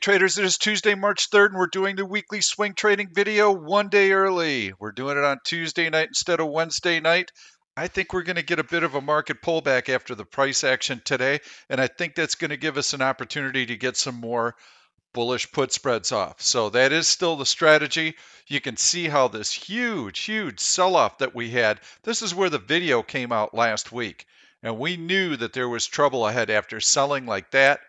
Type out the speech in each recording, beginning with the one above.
Traders, it is Tuesday, March 3rd, and we're doing the weekly swing trading video one day early. We're doing it on Tuesday night instead of Wednesday night. I think we're going to get a bit of a market pullback after the price action today, and I think that's going to give us an opportunity to get some more bullish put spreads off. So that is still the strategy. You can see how this huge sell-off that we had, this is where the video came out last week. And we knew that there was trouble ahead after selling like that.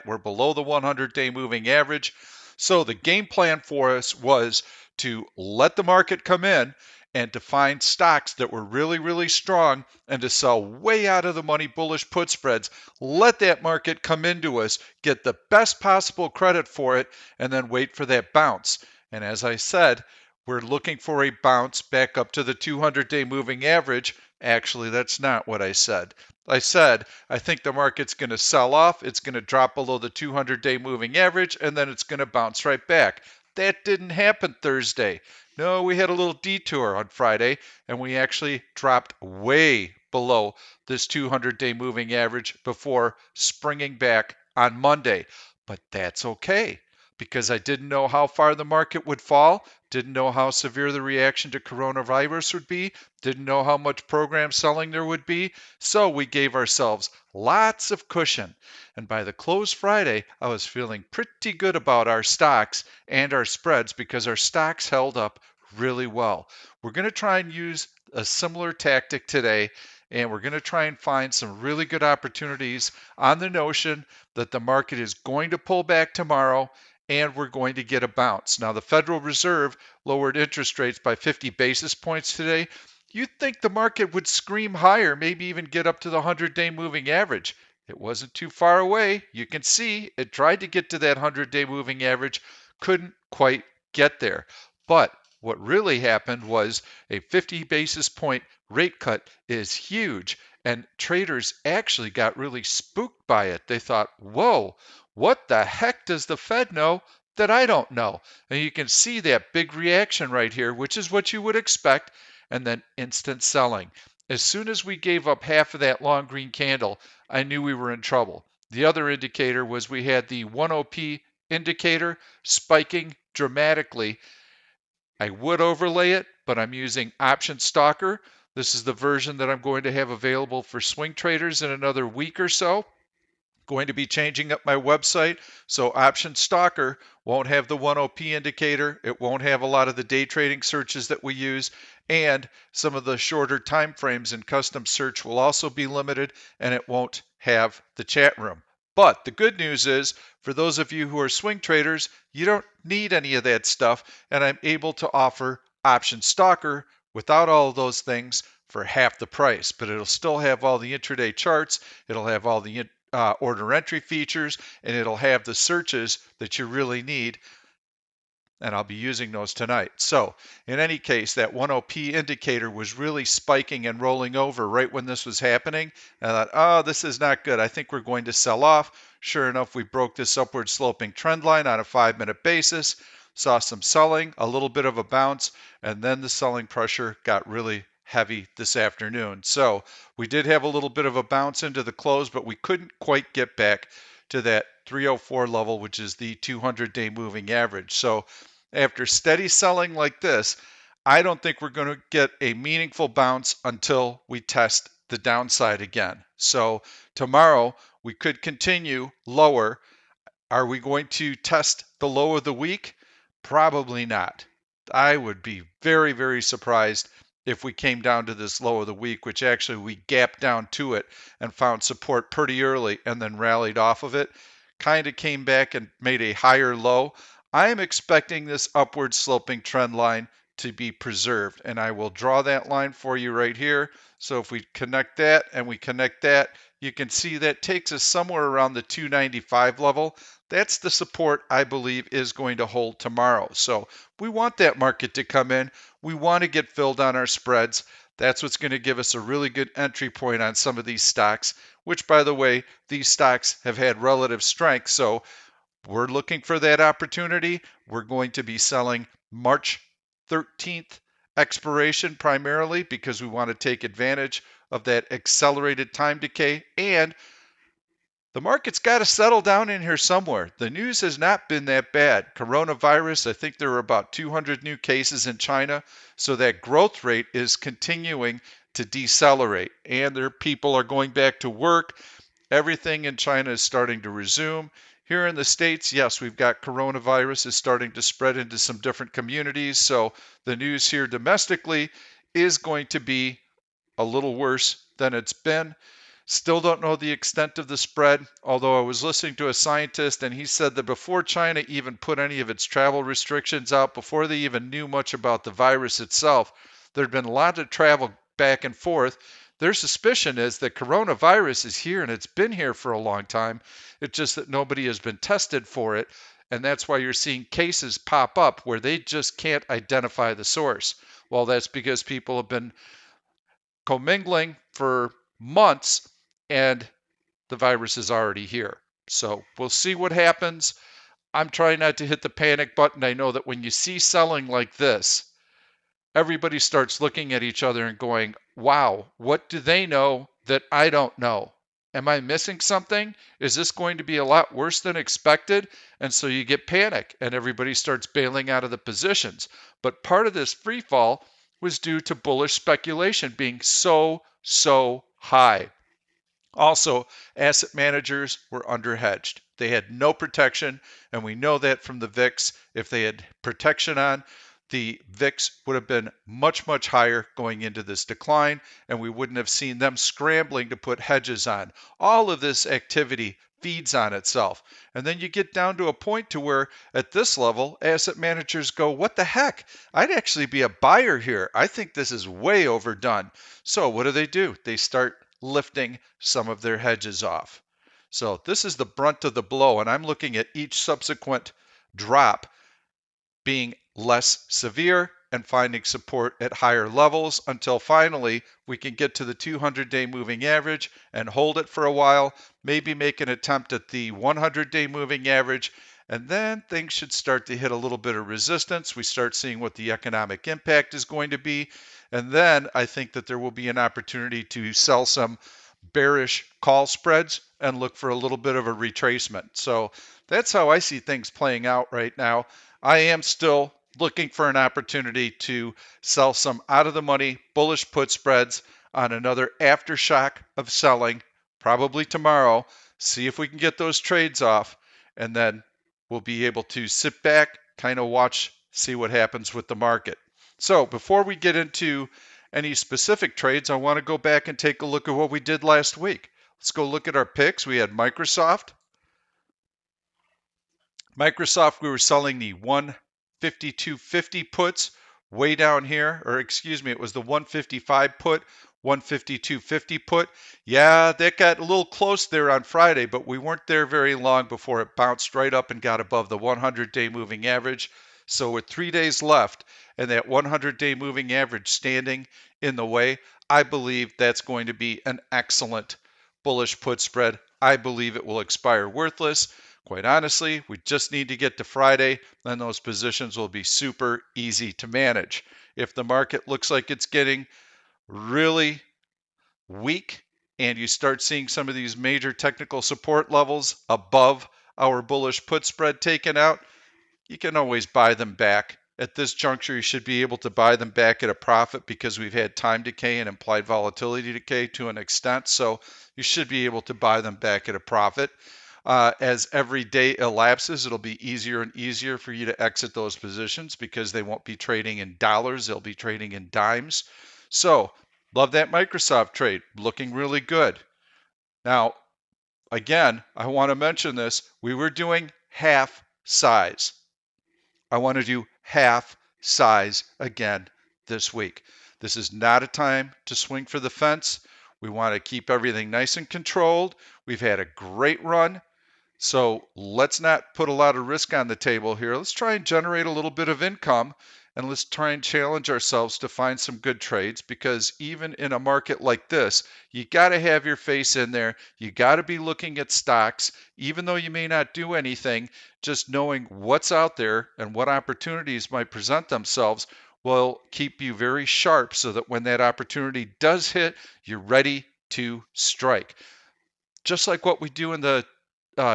We're below the 100-day moving average. So the game plan for us was to let the market come in and to find stocks that were really strong and to sell way out of the money bullish put spreads. Let that market come into us, get the best possible credit for it, and then wait for that bounce. And as I said, we're looking for a bounce back up to the 200-day moving average. Actually, that's not what I said. I said, I think the market's going to sell off, it's going to drop below the 200-day moving average, and then it's going to bounce right back. That didn't happen Thursday. No, we had a little detour on Friday, and we actually dropped way below this 200-day moving average before springing back on Monday. But that's okay, because I didn't know how far the market would fall, didn't know how severe the reaction to coronavirus would be, didn't know how much program selling there would be, so we gave ourselves lots of cushion. And by the close Friday, I was feeling pretty good about our stocks and our spreads because our stocks held up really well. We're going to try and use a similar tactic today, and we're going to try and find some really good opportunities on the notion that the market is going to pull back tomorrow and we're going to get a bounce. Now, the Federal Reserve lowered interest rates by 50 basis points today. You'd think the market would scream higher, maybe even get up to the 100-day moving average. It wasn't too far away. You can see it tried to get to that 100-day moving average, couldn't quite get there. But what really happened was a 50 basis point rate cut is huge, and traders actually got really spooked by it. They thought, whoa, what the heck does the Fed know that I don't know? And you can see that big reaction right here, which is what you would expect, and then instant selling. As soon as we gave up half of that long green candle, I knew we were in trouble. The other indicator was we had the 10P indicator spiking dramatically. I would overlay it, but I'm using Option Stalker. This is the version that I'm going to have available for swing traders in another week or so. Going to be changing up my website, so Option Stalker won't have the 10P indicator. It won't have a lot of the day trading searches that we use, and some of the shorter time frames in custom search will also be limited, and it won't have the chat room. But the good news is, for those of you who are swing traders, you don't need any of that stuff, and I'm able to offer Option Stalker without all of those things for half the price. But it'll still have all the intraday charts, it'll have all the order entry features, and it'll have the searches that you really need, and I'll be using those tonight. So in any case, that 10P indicator was really spiking and rolling over right when this was happening. And I thought, oh, this is not good. I think we're going to sell off. Sure enough, we broke this upward sloping trend line on a 5-minute basis, saw some selling, a little bit of a bounce, and then the selling pressure got really heavy this afternoon. So we did have a little bit of a bounce into the close, but we couldn't quite get back to that 304 level, which is the 200-day moving average. So after steady selling like this, I don't think we're going to get a meaningful bounce until we test the downside again. So tomorrow we could continue lower. Are we going to test the low of the week? Probably not. I would be very surprised if we came down to this low of the week, which actually we gapped down to it and found support pretty early and then rallied off of it, kind of came back and made a higher low. I am expecting this upward sloping trend line to be preserved, and I will draw that line for you right here. So if we connect that and we connect that, you can see that takes us somewhere around the 295 level. That's the support I believe is going to hold tomorrow. So we want that market to come in. We want to get filled on our spreads. That's what's going to give us a really good entry point on some of these stocks, which, by the way, these stocks have had relative strength. So we're looking for that opportunity. We're going to be selling March 13th expiration primarily because we want to take advantage of that accelerated time decay, and The market's got to settle down in here somewhere. The news has not been that bad. Coronavirus, I think there were about 200 new cases in China, so that growth rate is continuing to decelerate. And their people are going back to work. Everything in China is starting to resume. Here in the States, yes, we've got coronavirus is starting to spread into some different communities. So the news here domestically is going to be a little worse than it's been. Still don't know the extent of the spread, although I was listening to a scientist and he said that before China even put any of its travel restrictions out, before they even knew much about the virus itself, there'd been a lot of travel back and forth. Their suspicion is that coronavirus is here and it's been here for a long time. It's just that nobody has been tested for it. And that's why you're seeing cases pop up where they just can't identify the source. Well, that's because people have been commingling for months and the virus is already here. So we'll see what happens. I'm trying not to hit the panic button. I know that when you see selling like this, everybody starts looking at each other and going, wow, what do they know that I don't know? Am I missing something? Is this going to be a lot worse than expected? And so you get panic and everybody starts bailing out of the positions. But part of this free fall was due to bullish speculation being so high. Also, asset managers were underhedged. They had no protection, and we know that from the VIX. If they had protection on, the VIX would have been much higher going into this decline, and we wouldn't have seen them scrambling to put hedges on. All of this activity feeds on itself. And then you get down to a point to where at this level, asset managers go, what the heck? I'd actually be a buyer here. I think this is way overdone. So what do? They start lifting some of their hedges off. So this is the brunt of the blow, and I'm looking at each subsequent drop being less severe and finding support at higher levels until finally we can get to the 200-day moving average and hold it for a while, maybe make an attempt at the 100-day moving average, and then things should start to hit a little bit of resistance. We start seeing what the economic impact is going to be, and then I think that there will be an opportunity to sell some bearish call spreads and look for a little bit of a retracement. So that's how I see things playing out right now. I am still looking for an opportunity to sell some out of the money bullish put spreads on another aftershock of selling, probably tomorrow. See if we can get those trades off, and then we'll be able to sit back, kind of watch, see what happens with the market. So before we get into any specific trades, I want to go back and take a look at what we did last week. Let's go look at our picks. We had Microsoft. Microsoft, we were selling the 152.50 puts way down here, or excuse me, it was the 155 put, 152.50 put. Yeah, that got a little close there on Friday, but we weren't there very long before it bounced right up and got above the 100-day moving average. So with 3 days left and that 100-day moving average standing in the way, I believe that's going to be an excellent bullish put spread. I believe it will expire worthless. Quite honestly, we just need to get to Friday, then those positions will be super easy to manage. If the market looks like it's getting really weak and you start seeing some of these major technical support levels above our bullish put spread taken out, you can always buy them back. At this juncture, you should be able to buy them back at a profit because we've had time decay and implied volatility decay to an extent. So you should be able to buy them back at a profit. As every day elapses, it'll be easier and easier for you to exit those positions because they won't be trading in dollars, they'll be trading in dimes. So, love that Microsoft trade, looking really good. Now, again, I want to mention this. We were doing half size. I want to do half size again this week. This is not a time to swing for the fence. We want to keep everything nice and controlled. We've had a great run. So let's not put a lot of risk on the table here. Let's try and generate a little bit of income, and let's try and challenge ourselves to find some good trades, because even in a market like this, you got to have your face in there. You got to be looking at stocks, even though you may not do anything, just knowing what's out there and what opportunities might present themselves will keep you very sharp so that when that opportunity does hit, you're ready to strike. just like what we do in the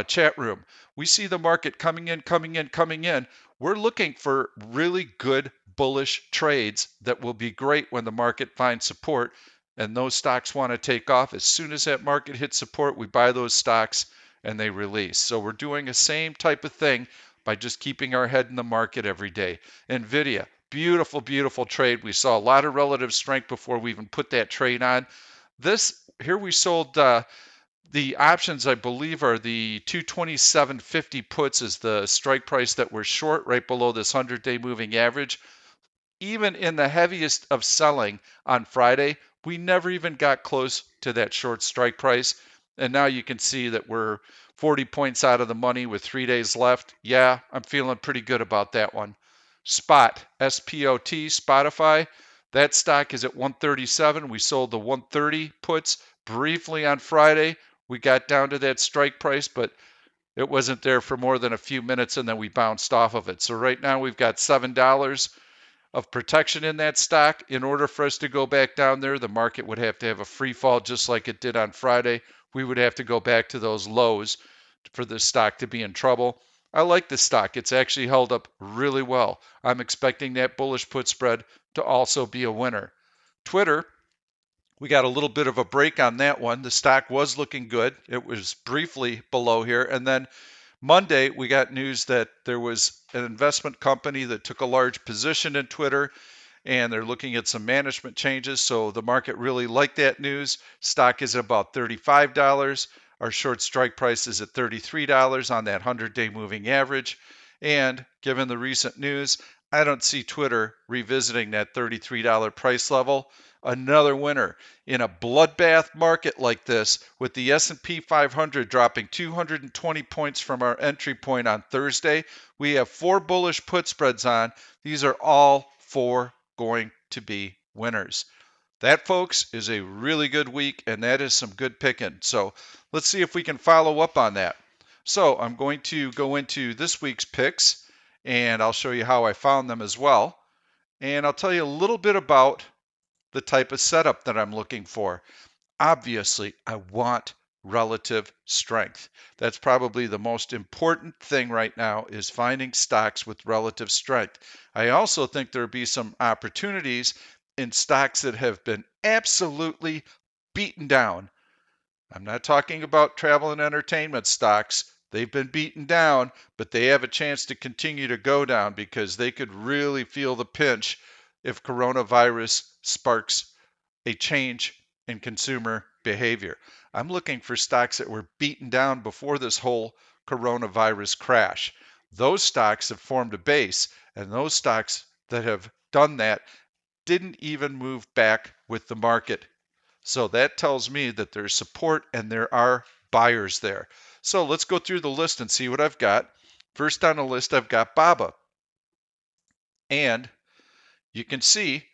chat room. We see the market coming in, coming in, coming in. We're looking for really good bullish trades that will be great when the market finds support and those stocks want to take off. As soon as that market hits support, we buy those stocks and they release. So we're doing the same type of thing by just keeping our head in the market every day. Nvidia, beautiful, beautiful trade. We saw a lot of relative strength before we even put that trade on. This here we sold the options, I believe, are the 227.50 puts is the strike price that we're short right below this 100-day moving average. Even in the heaviest of selling on Friday, we never even got close to that short strike price. And now you can see that we're 40 points out of the money with 3 days left. Yeah, I'm feeling pretty good about that one. Spot, S-P-O-T, Spotify. That stock is at 137. We sold the 130 puts briefly on Friday. We got down to that strike price, but it wasn't there for more than a few minutes and then we bounced off of it. So right now we've got $7 of protection in that stock. In order for us to go back down there, the market would have to have a free fall just like it did on Friday. We would have to go back to those lows for the stock to be in trouble. I like this stock. It's actually held up really well. I'm expecting that bullish put spread to also be a winner. Twitter, we got a little bit of a break on that one. The stock was looking good. It was briefly below here. And then Monday, we got news that there was an investment company that took a large position in Twitter and they're looking at some management changes. So the market really liked that news. Stock is at about $35. Our short strike price is at $33 on that 100-day moving average. And given the recent news, I don't see Twitter revisiting that $33 price level. Another winner in a bloodbath market like this, with the S&P 500 dropping 220 points from our entry point on Thursday. We have 4 bullish put spreads on. These are all 4 going to be winners. That, folks, is a really good week, and that is some good picking. So let's see if we can follow up on that. So I'm going to go into this week's picks, and I'll show you how I found them as well. And I'll tell you a little bit about the type of setup that I'm looking for. Obviously, I want relative strength. That's probably the most important thing right now is finding stocks with relative strength. I also think there'll be some opportunities in stocks that have been absolutely beaten down. I'm not talking about travel and entertainment stocks. They've been beaten down, but they have a chance to continue to go down because they could really feel the pinch if coronavirus sparks a change in consumer behavior. I'm looking for stocks that were beaten down before this whole coronavirus crash. Those stocks have formed a base, and those stocks that have done that didn't even move back with the market. So that tells me that there's support and there are buyers there. So let's go through the list and see what I've got. First on the list, I've got Baba. And you can see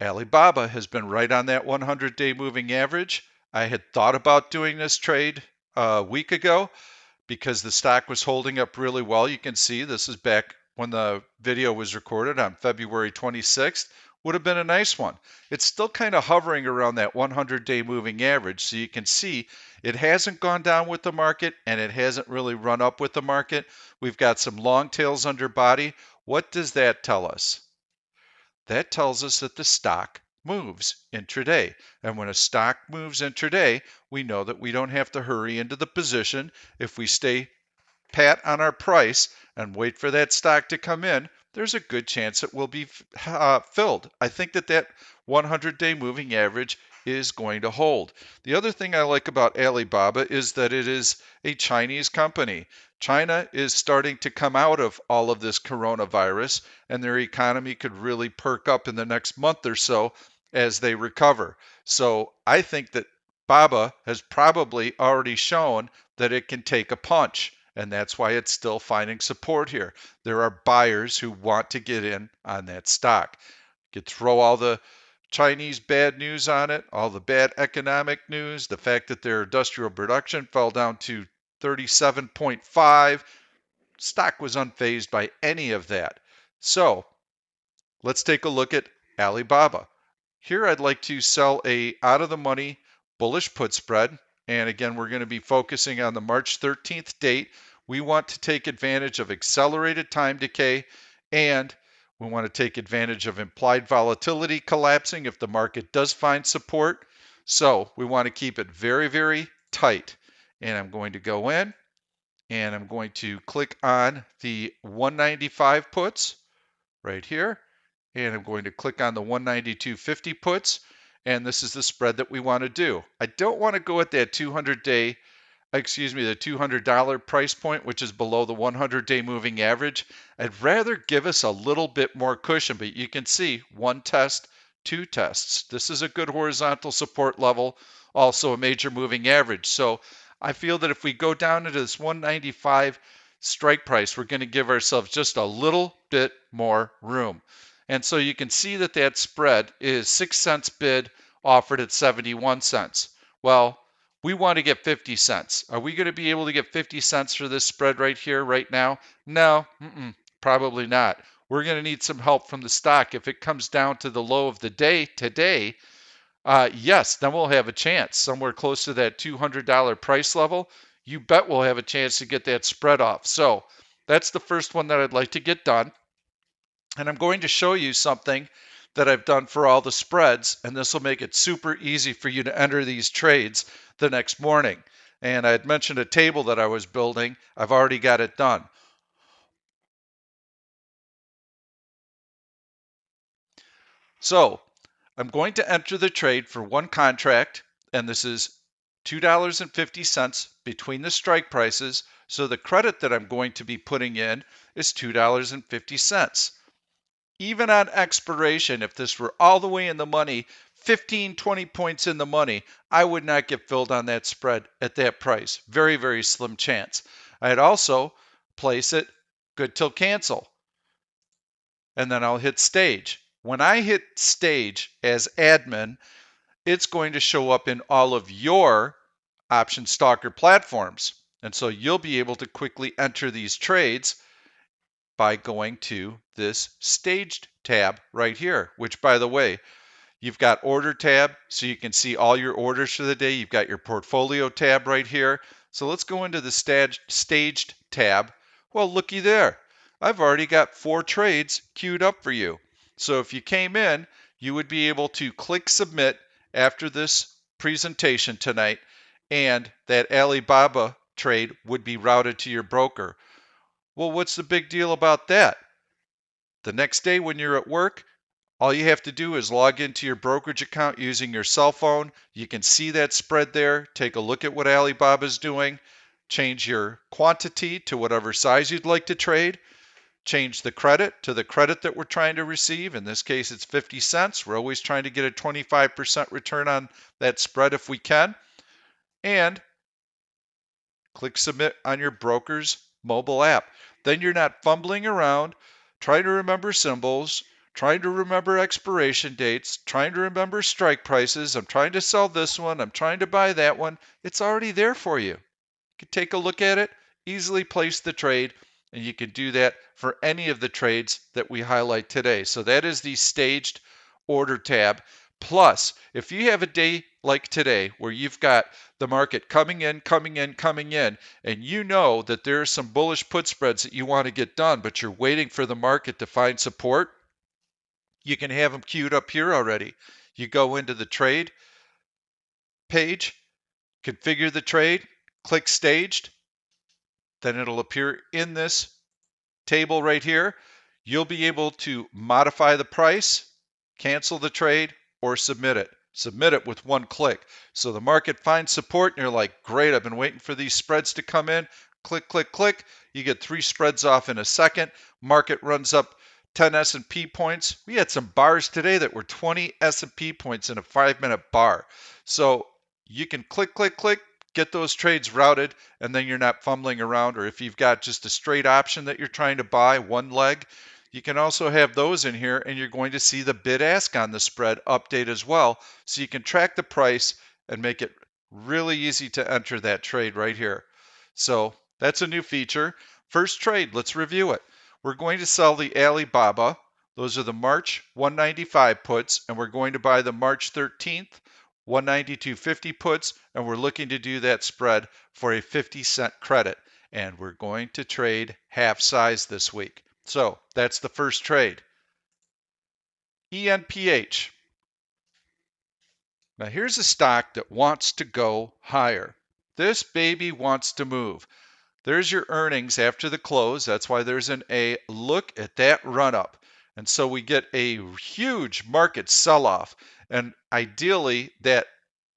Alibaba has been right on that 100-day moving average. I had thought about doing this trade a week ago because the stock was holding up really well. You can see this is back when the video was recorded on February 26th. Would have been a nice one. It's still kind of hovering around that 100-day moving average. So you can see it hasn't gone down with the market and it hasn't really run up with the market. We've got some long tails under body. What does that tell us? That tells us that the stock moves intraday. And when a stock moves intraday, we know that we don't have to hurry into the position. If we stay pat on our price and wait for that stock to come in, there's a good chance it will be filled. I think that 100-day moving average is going to hold. The other thing I like about Alibaba is that it is a Chinese company. China is starting to come out of all of this coronavirus, and their economy could really perk up in the next month or so as they recover. So I think that Baba has probably already shown that it can take a punch, and that's why it's still finding support here. There are buyers who want to get in on that stock. You could throw all the Chinese bad news on it, all the bad economic news, the fact that their industrial production fell down to 37.5. Stock was unfazed by any of that. So let's take a look at Alibaba. Here I'd like to sell a out of the money bullish put spread, And again, we're going to be focusing on the March 13th date. We want to take advantage of accelerated time decay, and we want to take advantage of implied volatility collapsing if the market does find support. So we want to keep it very, very tight. And I'm going to go in and I'm going to click on the 195 puts right here. And I'm going to click on the 192.50 puts. And this is the spread that we want to do. I don't want to go at that 200-day, the $200 price point, which is below the 100-day moving average. I'd rather give us a little bit more cushion, but you can see one test, two tests. This is a good horizontal support level, also a major moving average. So I feel that if we go down into this 195 strike price, we're going to give ourselves just a little bit more room. And so you can see that that spread is 6 cents bid, offered at 71 cents. Well, we want to get 50 cents. Are we going to be able to get 50 cents for this spread right here, right now? No, probably not. We're going to need some help from the stock. If it comes down to the low of the day today, yes, then we'll have a chance. Somewhere close to that $200 price level, you bet we'll have a chance to get that spread off. So that's the first one that I'd like to get done. And I'm going to show you something that I've done for all the spreads, and this will make it super easy for you to enter these trades the next morning. And I had mentioned a table that I was building. I've already got it done. So I'm going to enter the trade for one contract, and this is $2.50 between the strike prices. So the credit that I'm going to be putting in is $2.50. Even on expiration, if this were all the way in the money, 15, 20 points in the money, I would not get filled on that spread at that price. Very, very slim chance. I'd also place it good till cancel. And then I'll hit stage. When I hit stage as admin, it's going to show up in all of your option stalker platforms. And so you'll be able to quickly enter these trades by going to this staged tab right here, which, by the way, you've got order tab, so you can see all your orders for the day. You've got your portfolio tab right here. So let's go into the staged tab. Well, looky there. I've already got 4 trades queued up for you. So if you came in, you would be able to click submit after this presentation tonight, and that Alibaba trade would be routed to your broker. Well, what's the big deal about that? The next day when you're at work, all you have to do is log into your brokerage account using your cell phone. You can see that spread there. Take a look at what Alibaba is doing. Change your quantity to whatever size you'd like to trade. Change the credit to the credit that we're trying to receive. In this case, it's 50 cents. We're always trying to get a 25% return on that spread if we can. And click submit on your broker's mobile app. Then you're not fumbling around, trying to remember symbols, trying to remember expiration dates, trying to remember strike prices. I'm trying to sell this one. I'm trying to buy that one. It's already there for you. You can take a look at it, easily place the trade, and you can do that for any of the trades that we highlight today. So that is the staged order tab. Plus, if you have a day like today where you've got the market coming in, and you know that there are some bullish put spreads that you want to get done, but you're waiting for the market to find support, you can have them queued up here already. You go into the trade page, configure the trade, click staged, then it'll appear in this table right here. You'll be able to modify the price, cancel the trade, or submit it. Submit it with one click. So the market finds support and you're like, great, I've been waiting for these spreads to come in. Click, click, click. You get 3 spreads off in a second. Market runs up 10 S&P points. We had some bars today that were 20 S&P points in a 5-minute bar. So you can click, click, click, get those trades routed, and then you're not fumbling around. Or if you've got just a straight option that you're trying to buy, one leg, you can also have those in here, and you're going to see the bid ask on the spread update as well. So you can track the price and make it really easy to enter that trade right here. So that's a new feature. First trade, let's review it. We're going to sell the Alibaba. Those are the March 195 puts, and we're going to buy the March 13th 192.50 puts, and we're looking to do that spread for a 50-cent credit. And we're going to trade half size this week. So that's the first trade. ENPH. Now here's a stock that wants to go higher. This baby wants to move. There's your earnings after the close. That's why there's an A. Look at that run up. And so we get a huge market sell off. And ideally, that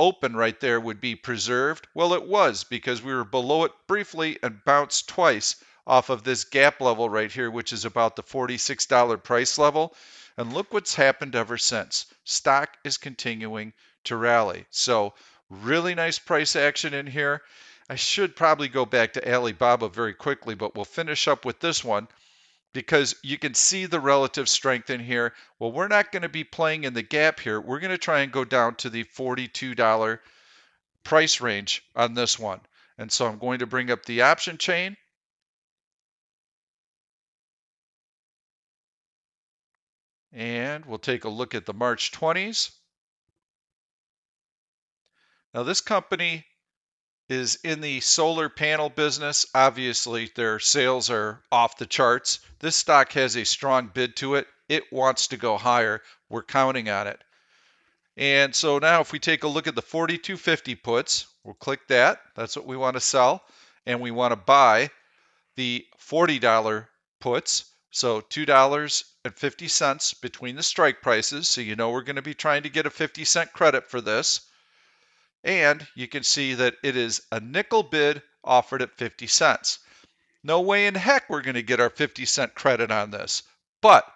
open right there would be preserved. Well, it was because we were below it briefly and bounced twice off of this gap level right here, which is about the $46 price level. And look what's happened ever since. Stock is continuing to rally. So, really nice price action in here. I should probably go back to Alibaba very quickly, but we'll finish up with this one because you can see the relative strength in here. Well, we're not going to be playing in the gap here. We're going to try and go down to the $42 price range on this one. And so I'm going to bring up the option chain. And we'll take a look at the March 20s. Now this company is in the solar panel business. Obviously, their sales are off the charts. This stock has a strong bid to it. It wants to go higher. We're counting on it. And so now if we take a look at the 42.50 puts, we'll click that. That's what we want to sell. And we want to buy the $40 puts. So $2.50 between the strike prices. So you know we're going to be trying to get a 50-cent credit for this. And you can see that it is a nickel bid offered at 50 cents. No way in heck we're going to get our 50-cent credit on this. But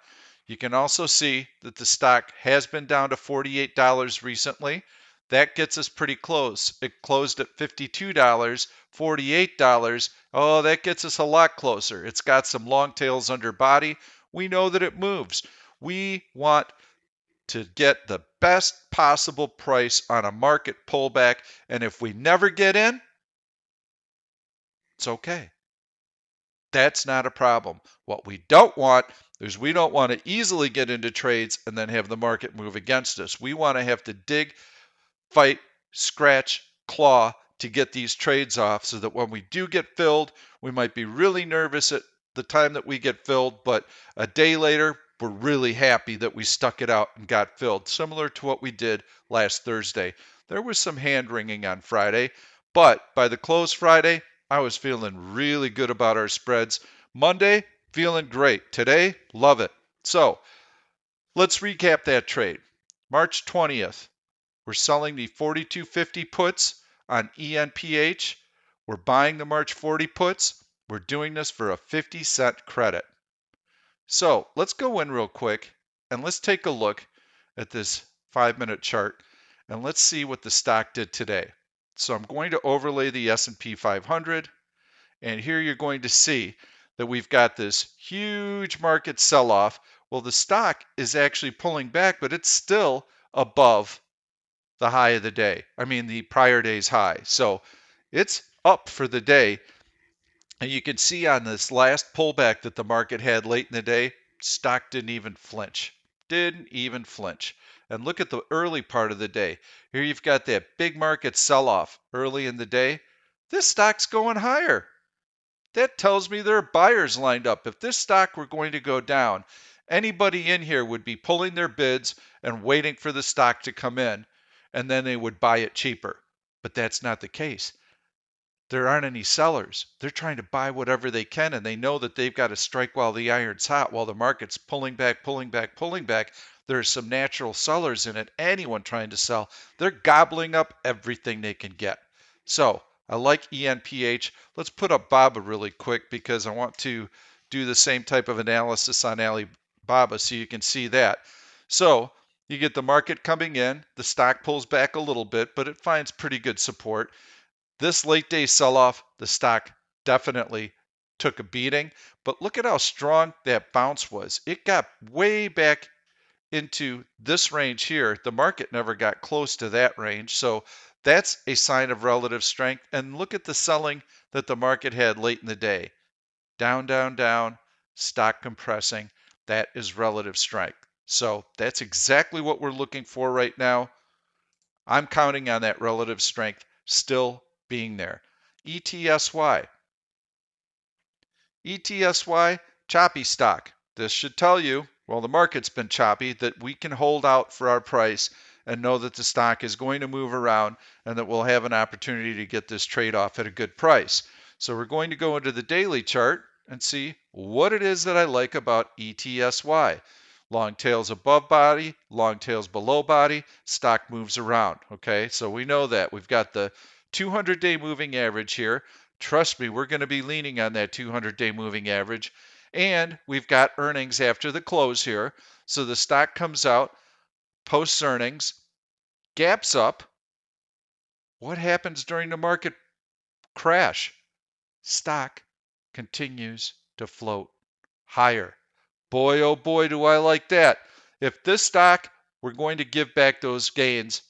you can also see that the stock has been down to $48 recently. That gets us pretty close. It closed at $52, $48. Oh, that gets us a lot closer. It's got some long tails under body. We know that it moves. We want to get the best possible price on a market pullback. And if we never get in, it's okay. That's not a problem. What we don't want is we don't want to easily get into trades and then have the market move against us. We want to have to dig, fight, scratch, claw to get these trades off so that when we do get filled, we might be really nervous at the time that we get filled, but a day later, we're really happy that we stuck it out and got filled, similar to what we did last Thursday. There was some hand wringing on Friday, but by the close Friday, I was feeling really good about our spreads. Monday, feeling great. Today, love it. So let's recap that trade. March 20th, we're selling the 42.50 puts on ENPH. We're buying the March 40 puts. We're doing this for a 50-cent credit. So let's go in real quick and let's take a look at this 5-minute chart and let's see what the stock did today. So I'm going to overlay the S&P 500, and here you're going to see that we've got this huge market sell-off. Well, the stock is actually pulling back, but it's still above the high of the day. I mean, the prior day's high. So it's up for the day. And you can see on this last pullback that the market had late in the day, stock didn't even flinch. Didn't even flinch. And look at the early part of the day. Here you've got that big market sell-off early in the day. This stock's going higher. That tells me there are buyers lined up. If this stock were going to go down, anybody in here would be pulling their bids and waiting for the stock to come in, and then they would buy it cheaper. But that's not the case. There aren't any sellers. They're trying to buy whatever they can, and they know that they've got to strike while the iron's hot, while the market's pulling back, pulling back, pulling back. There are some natural sellers in it. Anyone trying to sell, they're gobbling up everything they can get. So I like ENPH. Let's put up BABA really quick because I want to do the same type of analysis on Alibaba so you can see that. So you get the market coming in, the stock pulls back a little bit, but it finds pretty good support. This late day sell-off, the stock definitely took a beating, but look at how strong that bounce was. It got way back into this range here. The market never got close to that range, so that's a sign of relative strength. And look at the selling that the market had late in the day. Down, down, down, stock compressing. That is relative strength. So that's exactly what we're looking for right now. I'm counting on that relative strength still being there. ETSY. ETSY, choppy stock. This should tell you, well, the market's been choppy, that we can hold out for our price and know that the stock is going to move around and that we'll have an opportunity to get this trade off at a good price. So we're going to go into the daily chart and see what it is that I like about ETSY. Long tails above body, long tails below body, stock moves around. Okay, so we know that. We've got the 200-day moving average here. Trust me, we're going to be leaning on that 200-day moving average. And we've got earnings after the close here. So the stock comes out, posts earnings, gaps up. What happens during the market crash? Stock continues to float higher. Boy, oh boy, do I like that. If this stock were going to give back those gains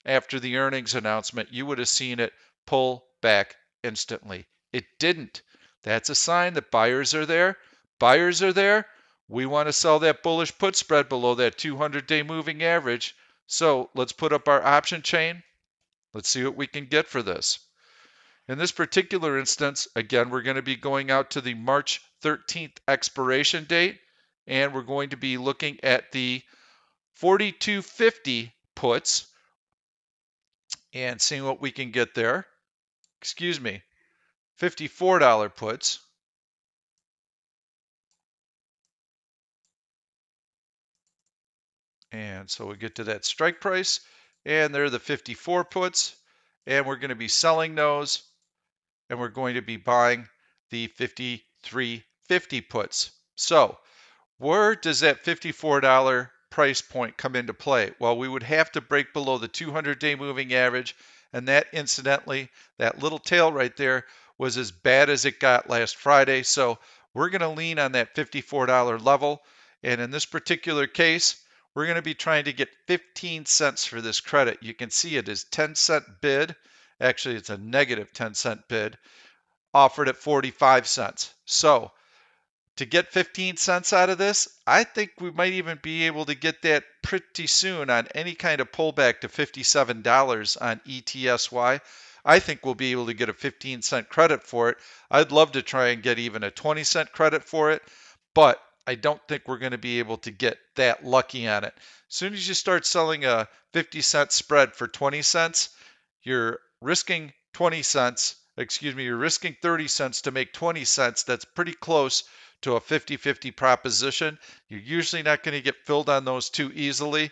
after the earnings announcement, you would have seen it pull back instantly. It didn't. That's a sign that buyers are there. Buyers are there. We want to sell that bullish put spread below that 200-day moving average. So let's put up our option chain. Let's see what we can get for this. In this particular instance, again, we're going to be going out to the March 13th expiration date, and we're going to be looking at the 4250 puts and seeing what we can get there. Excuse me, $54 puts. And so we get to that strike price, and there are the 54 puts, and we're going to be selling those, and we're going to be buying the 5350 puts. So where does that $54 price point come into play? Well, we would have to break below the 200-day moving average, and that incidentally, that little tail right there was as bad as it got last Friday. So we're going to lean on that $54 level, and in this particular case, we're going to be trying to get 15 cents for this credit. You can see it is 10-cent bid. Actually, it's a negative 10-cent bid offered at 45 cents. So to get 15 cents out of this, I think we might even be able to get that pretty soon on any kind of pullback to $57 on ETSY. I think we'll be able to get a 15-cent credit for it. I'd love to try and get even a 20-cent credit for it, but I don't think we're going to be able to get that lucky on it. As soon as you start selling a 50-cent spread for 20 cents, you're risking 20 cents. Excuse me, you're risking 30 cents to make 20 cents. That's pretty close to a 50-50 proposition. You're usually not going to get filled on those too easily.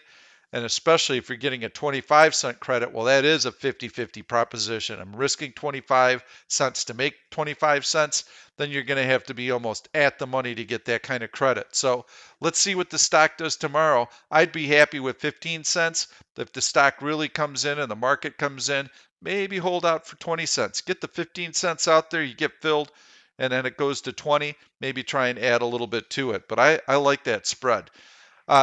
And especially if you're getting a 25-cent credit, well, that is a 50-50 proposition. I'm risking 25 cents to make 25 cents. Then you're going to have to be almost at the money to get that kind of credit. So let's see what the stock does tomorrow. I'd be happy with 15 cents. If the stock really comes in and the market comes in, maybe hold out for 20 cents. Get the 15 cents out there, you get filled, and then it goes to 20. Maybe try and add a little bit to it. But I like that spread.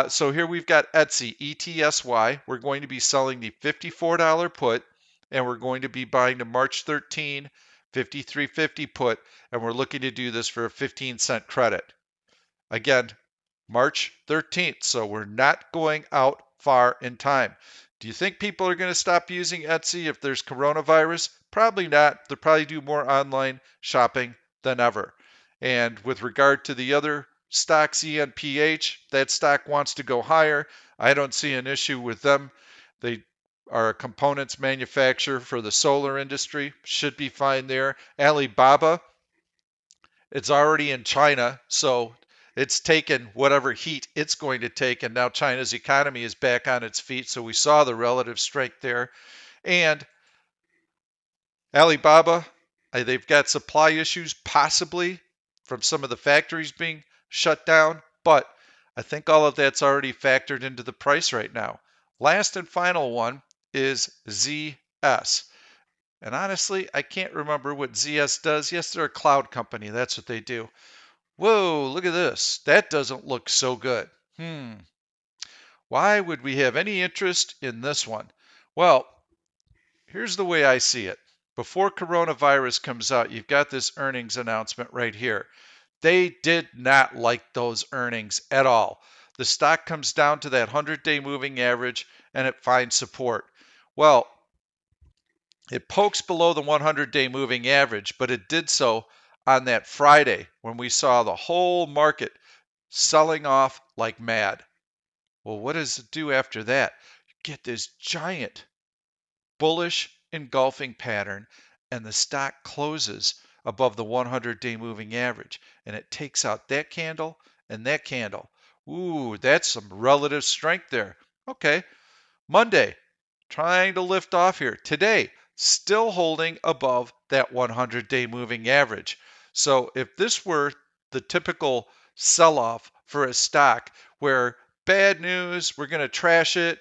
So here we've got Etsy, ETSY. We're going to be selling the $54 put, and we're going to be buying the March 13 5350 put, and we're looking to do this for a 15-cent credit. Again, March 13th, so we're not going out far in time. Do you think people are going to stop using Etsy if there's coronavirus? Probably not. They'll probably do more online shopping than ever. And with regard to the other stocks, ENPH, that stock wants to go higher. I don't see an issue with them. They are a components manufacturer for the solar industry. Should be fine there. Alibaba, it's already in China, so it's taken whatever heat it's going to take, and now China's economy is back on its feet, so we saw the relative strength there. And Alibaba, they've got supply issues possibly from some of the factories being shut down, but I think all of that's already factored into the price right now. Last and final one is ZS. And honestly, I can't remember what ZS does. Yes, they're a cloud company. That's what they do. Whoa, look at this. That doesn't look so good. Why would we have any interest in this one? Well, here's the way I see it. Before coronavirus comes out, you've got this earnings announcement right here. They did not like those earnings at all. The stock comes down to that 100-day moving average and it finds support. Well, it pokes below the 100-day moving average, but it did so on that Friday when we saw the whole market selling off like mad. Well, what does it do after that? You get this giant bullish engulfing pattern, and the stock closes above the 100-day moving average, and it takes out that candle and that candle. Ooh, that's some relative strength there. Okay, Monday, trying to lift off here. Today, still holding above that 100-day moving average. So if this were the typical sell-off for a stock where bad news, we're going to trash it,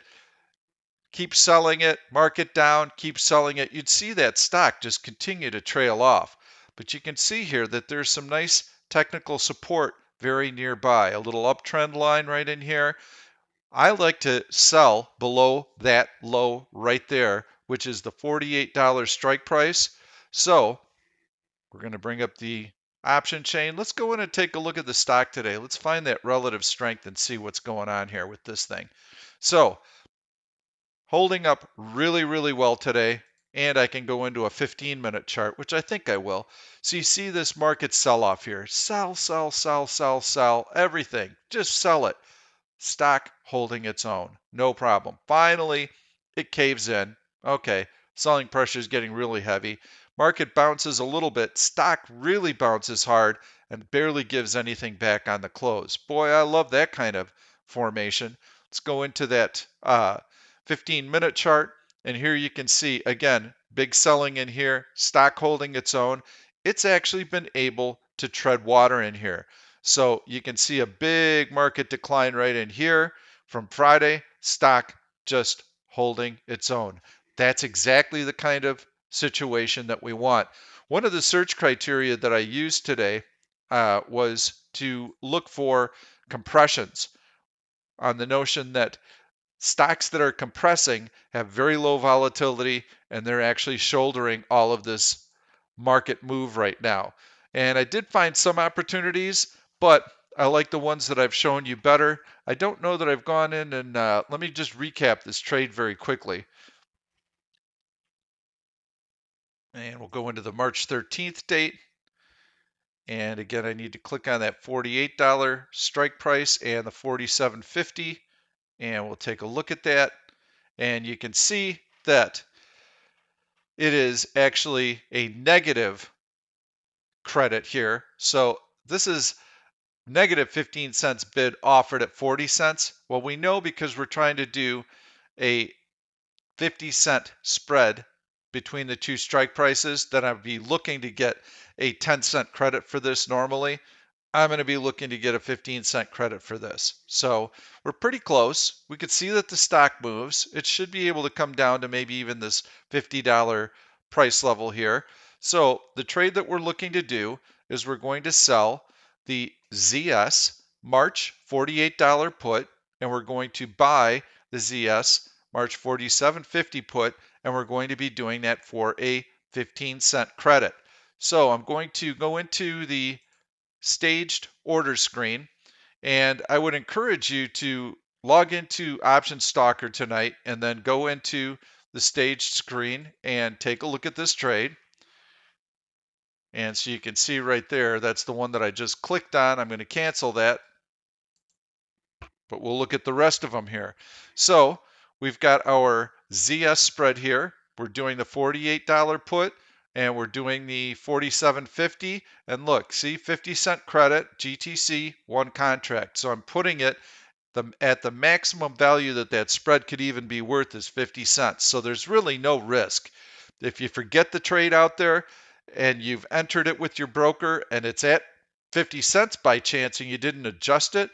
keep selling it, market down, keep selling it, you'd see that stock just continue to trail off. But you can see here that there's some nice technical support very nearby. A little uptrend line right in here. I like to sell below that low right there, which is the $48 strike price. So we're going to bring up the option chain. Let's go in and take a look at the stock today. Let's find that relative strength and see what's going on here with this thing. So holding up really, really well today. And I can go into a 15-minute chart, which I think I will. So you see this market sell off here. Sell, sell, sell, sell, sell, everything. Just sell it. Stock holding its own. No problem. Finally, it caves in. Okay, selling pressure is getting really heavy. Market bounces a little bit. Stock really bounces hard and barely gives anything back on the close. Boy, I love that kind of formation. Let's go into that 15-minute chart. And here you can see, again, big selling in here, stock holding its own. It's actually been able to tread water in here. So you can see a big market decline right in here from Friday, stock just holding its own. That's exactly the kind of situation that we want. One of the search criteria that I used today was to look for compressions on the notion that stocks that are compressing have very low volatility and they're actually shouldering all of this market move right now. And I did find some opportunities, but I like the ones that I've shown you better. I don't know that I've gone in and let me just recap this trade very quickly. And we'll go into the March 13th date. And again, I need to click on that $48 strike price and the $47.50. And we'll take a look at that. And you can see that it is actually a negative credit here. So this is negative 15 cents bid offered at 40 cents. Well, we know because we're trying to do a 50-cent spread between the two strike prices that I'd be looking to get a 10-cent credit for this normally. I'm going to be looking to get a 15-cent credit for this. So we're pretty close. We could see that the stock moves. It should be able to come down to maybe even this $50 price level here. So the trade that we're looking to do is we're going to sell the ZS March $48 put, and we're going to buy the ZS March 47.50 put, and we're going to be doing that for a 15-cent credit. So I'm going to go into the staged order screen, and I would encourage you to log into Option Stalker tonight and then go into the staged screen and take a look at this trade. And so you can see right there, that's the one that I just clicked on. I'm going to cancel that, but we'll look at the rest of them here. So we've got our ZS spread here. We're doing the $48 put and we're doing the $47.50. And look, see, 50-cent credit, GTC, one contract. So I'm putting it at the maximum value that that spread could even be worth is 50 cents. So there's really no risk. If you forget the trade out there and you've entered it with your broker and it's at 50 cents by chance and you didn't adjust it,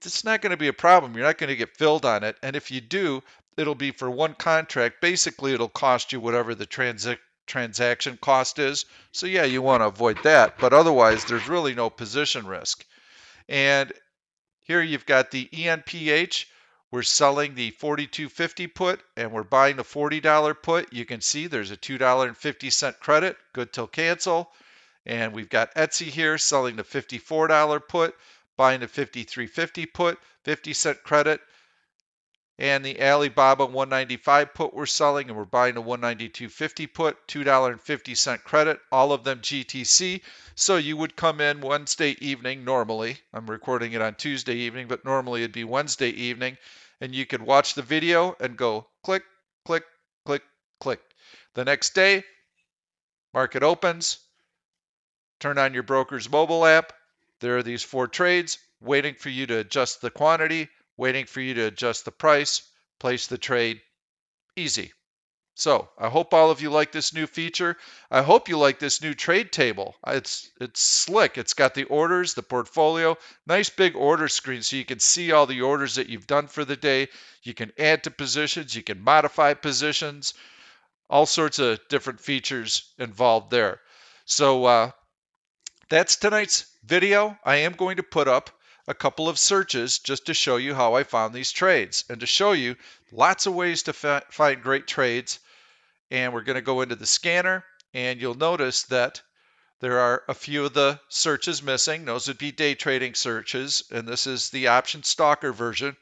it's not going to be a problem. You're not going to get filled on it. And if you do, it'll be for one contract. Basically, it'll cost you whatever the transaction cost is. So yeah, you want to avoid that. But otherwise, there's really no position risk. And here you've got the ENPH. We're selling the 42.50 put and we're buying the $40 put. You can see there's a $2.50 credit, good till cancel. And we've got Etsy here selling the $54 put, buying the 53.50 put, 50-cent credit. And the Alibaba 195 put we're selling, and we're buying a 192.50 put, $2.50 credit, all of them GTC. So you would come in Wednesday evening normally. I'm recording it on Tuesday evening, but normally it'd be Wednesday evening. And you could watch the video and go click, click, click, click. The next day, market opens, turn on your broker's mobile app. There are these 4 trades waiting for you to adjust the quantity, waiting for you to adjust the price, place the trade. Easy. So I hope all of you like this new feature. I hope you like this new trade table. It's slick. It's got the orders, the portfolio, nice big order screen so you can see all the orders that you've done for the day. You can add to positions, you can modify positions, all sorts of different features involved there. So that's tonight's video. I am going to put up a couple of searches just to show you how I found these trades and to show you lots of ways to find great trades. And we're going to go into the scanner, and you'll notice that there are a few of the searches missing. Those would be day trading searches, and this is the option stalker version.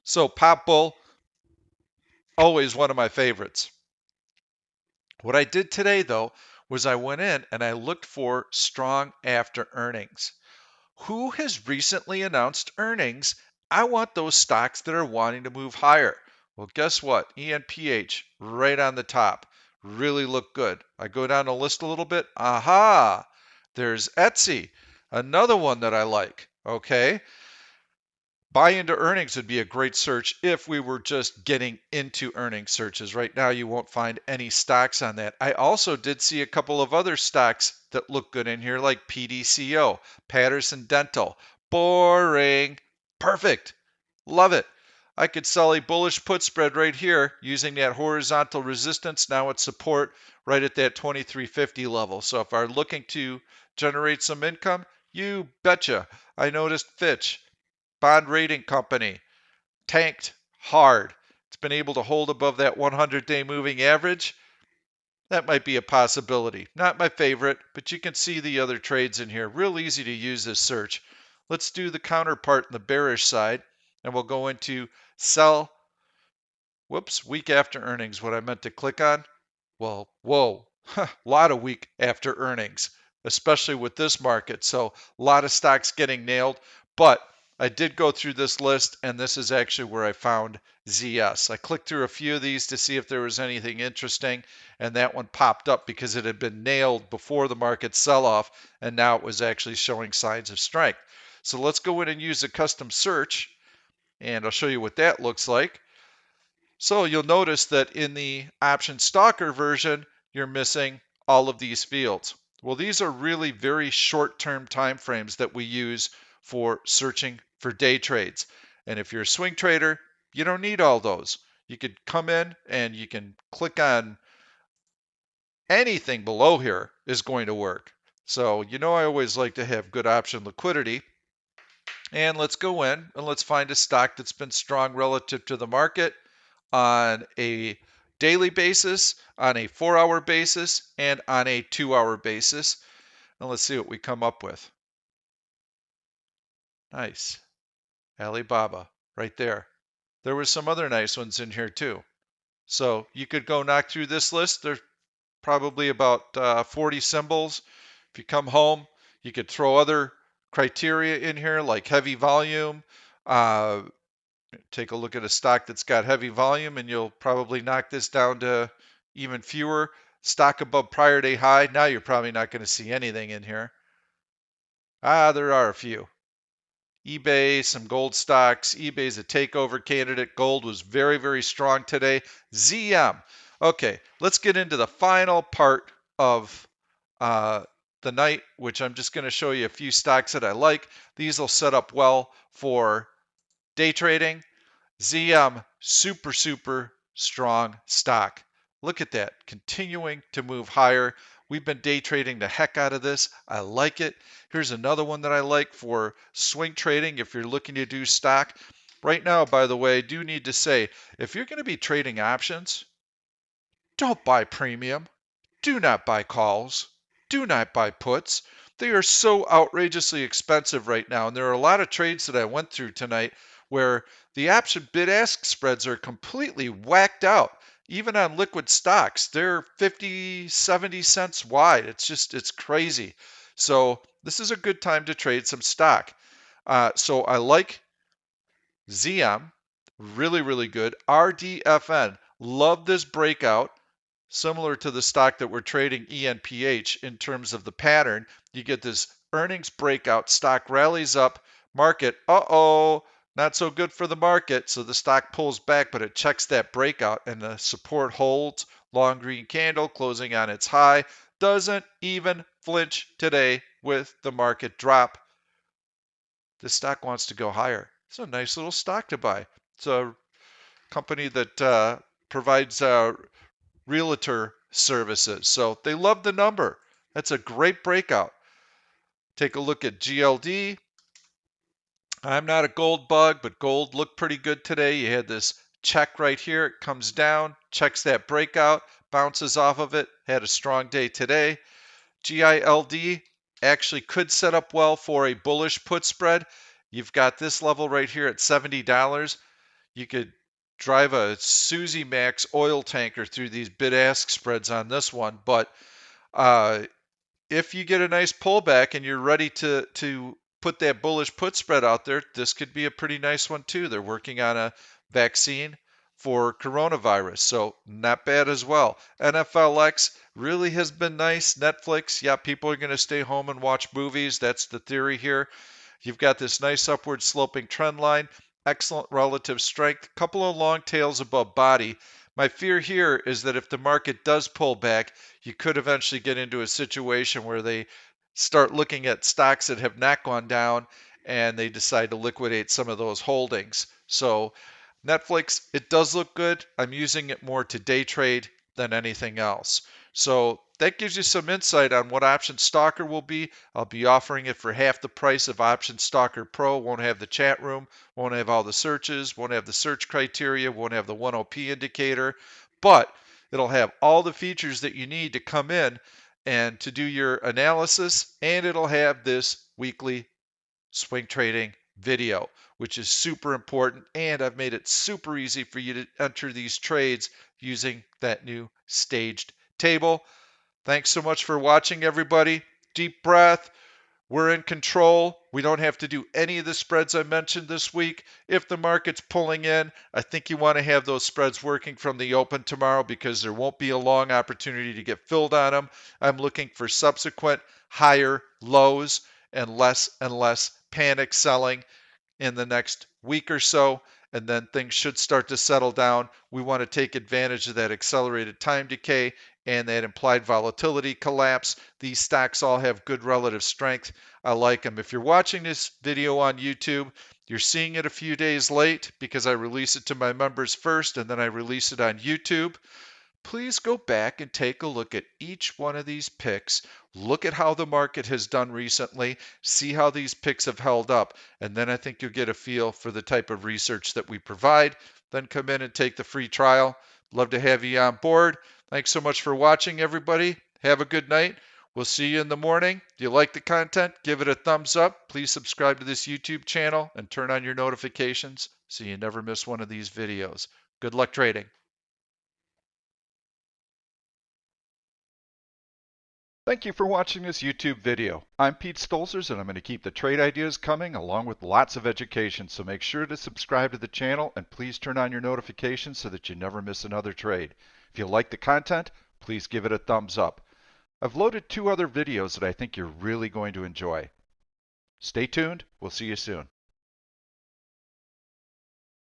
So Pop Bull, always one of my favorites. What I did today, though, was I went in and I looked for strong after earnings. Who has recently announced earnings? I want those stocks that are wanting to move higher. Well, guess what? ENPH right on the top. Really look good. I go down the list a little bit. Aha! There's Etsy, another one that I like. Okay. Buy into earnings would be a great search if we were just getting into earnings searches. Right now, you won't find any stocks on that. I also did see a couple of other stocks that look good in here, like PDCO, Patterson Dental. Boring. Perfect. Love it. I could sell a bullish put spread right here using that horizontal resistance. Now it's support right at that 2350 level. So if I'm looking to generate some income, you betcha. I noticed Fitch bond rating company tanked hard. It's been able to hold above that 100-day moving average. That might be a possibility. Not my favorite, but you can see the other trades in here. Real easy to use this search. Let's do the counterpart in the bearish side, and we'll go into sell. Whoops, week after earnings, what I meant to click on. Well, whoa, a lot of week after earnings, especially with this market. So a lot of stocks getting nailed, but I did go through this list, and this is actually where I found ZS. I clicked through a few of these to see if there was anything interesting, and that one popped up because it had been nailed before the market sell-off, and now it was actually showing signs of strength. So let's go in and use a custom search, and I'll show you what that looks like. So you'll notice that in the option stalker version, you're missing all of these fields. Well, these are really very short-term time frames that we use for searching for day trades. And if you're a swing trader, you don't need all those. You could come in and you can click on anything below here is going to work. So, I always like to have good option liquidity. And let's go in and let's find a stock that's been strong relative to the market on a daily basis, on a 4-hour basis, and on a 2-hour basis. And let's see what we come up with. Nice. Alibaba, right there. There were some other nice ones in here too. So you could go knock through this list. There's probably about 40 symbols. If you come home, you could throw other criteria in here like heavy volume. Take a look at a stock that's got heavy volume, and you'll probably knock this down to even fewer. Stock above prior day high. Now you're probably not going to see anything in here. There are a few. eBay, some gold stocks. eBay's a takeover candidate. Gold was very, very strong today. ZM. Okay, let's get into the final part of the night, which I'm just going to show you a few stocks that I like. These will set up well for day trading. ZM, super, super strong stock. Look at that, continuing to move higher. We've been day trading the heck out of this. I like it. Here's another one that I like for swing trading if you're looking to do stock. Right now, by the way, I do need to say, if you're going to be trading options, don't buy premium. Do not buy calls. Do not buy puts. They are so outrageously expensive right now. And there are a lot of trades that I went through tonight where the option bid-ask spreads are completely whacked out. Even on liquid stocks, they're 50, 70 cents wide. It's crazy. So this is a good time to trade some stock. So I like ZM, really, really good. RDFN, love this breakout. Similar to the stock that we're trading, ENPH, in terms of the pattern. You get this earnings breakout, stock rallies up, market, not so good for the market. So the stock pulls back, but it checks that breakout and the support holds. Long green candle closing on its high. Doesn't even flinch today with the market drop. The stock wants to go higher. It's a nice little stock to buy. It's a company that provides realtor services. So they love the number. That's a great breakout. Take a look at GLD. I'm not a gold bug, but gold looked pretty good today. You had this check right here. It comes down, checks that breakout, bounces off of it. Had a strong day today. GILD actually could set up well for a bullish put spread. You've got this level right here at $70. You could drive a Susie Max oil tanker through these bid-ask spreads on this one, but if you get a nice pullback and you're ready to put that bullish put spread out there, this could be a pretty nice one too. They're working on a vaccine for coronavirus, so not bad as well. NFLX really has been nice. Netflix, yeah, people are going to stay home and watch movies. That's the theory here. You've got this nice upward sloping trend line, excellent relative strength, couple of long tails above body. My fear here is that if the market does pull back, you could eventually get into a situation where they start looking at stocks that have not gone down and they decide to liquidate some of those holdings. So Netflix, it does look good. I'm using it more to day trade than anything else. So that gives you some insight on what Option Stalker will be. I'll be offering it for half the price of Option Stalker Pro. Won't have the chat room, won't have all the searches, won't have the search criteria, won't have the 1OP indicator, but it'll have all the features that you need to come in and to do your analysis, and it'll have this weekly swing trading video, which is super important. And I've made it super easy for you to enter these trades using that new staged table. Thanks so much for watching, everybody. Deep breath. We're in control. We don't have to do any of the spreads I mentioned this week. If the market's pulling in, I think you want to have those spreads working from the open tomorrow because there won't be a long opportunity to get filled on them. I'm looking for subsequent higher lows and less panic selling in the next week or so, and then things should start to settle down. We want to take advantage of that accelerated time decay and that implied volatility collapse. These stocks all have good relative strength. I like them. If you're watching this video on YouTube, you're seeing it a few days late because I release it to my members first and then I release it on YouTube. Please go back and take a look at each one of these picks. Look at how the market has done recently. See how these picks have held up. And then I think you'll get a feel for the type of research that we provide. Then come in and take the free trial. Love to have you on board. Thanks so much for watching, everybody. Have a good night. We'll see you in the morning. If you like the content, give it a thumbs up. Please subscribe to this YouTube channel and turn on your notifications so you never miss one of these videos. Good luck trading. Thank you for watching this YouTube video. I'm Pete Stolzers and I'm going to keep the trade ideas coming along with lots of education, so make sure to subscribe to the channel and please turn on your notifications so that you never miss another trade. If you like the content, please give it a thumbs up. I've loaded 2 other videos that I think you're really going to enjoy. Stay tuned. We'll see you soon.